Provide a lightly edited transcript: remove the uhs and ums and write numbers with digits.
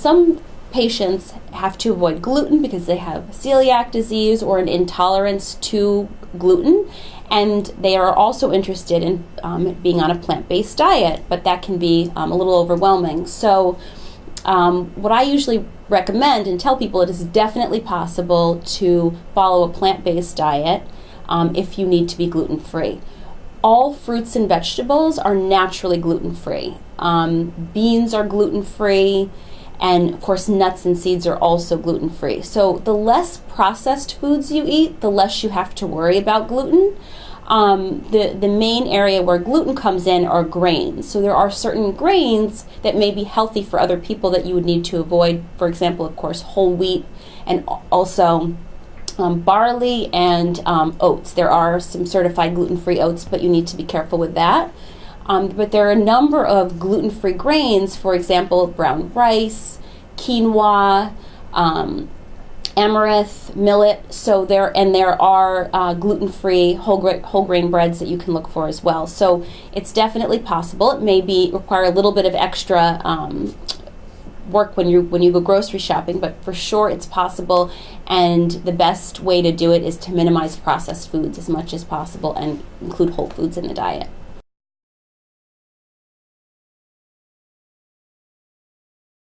some patients have to avoid gluten because they have celiac disease or an intolerance to gluten, and they are also interested in being on a plant-based diet, but that can be a little overwhelming. So what I usually recommend and tell people, it is definitely possible to follow a plant-based diet if you need to be gluten-free. All fruits and vegetables are naturally gluten-free. Beans are gluten-free, and of course nuts and seeds are also gluten-free. So the less processed foods you eat, the less you have to worry about gluten. The main area where gluten comes in are grains. So there are certain grains that may be healthy for other people that you would need to avoid. For example, of course, whole wheat, and also barley and oats. There are some certified gluten-free oats, but you need to be careful with that. But there are a number of gluten-free grains, for example, brown rice, quinoa, amaranth, millet. So there are gluten-free whole grain breads that you can look for as well. So it's definitely possible. It may require a little bit of extra work when you go grocery shopping, but for sure it's possible. And the best way to do it is to minimize processed foods as much as possible and include whole foods in the diet.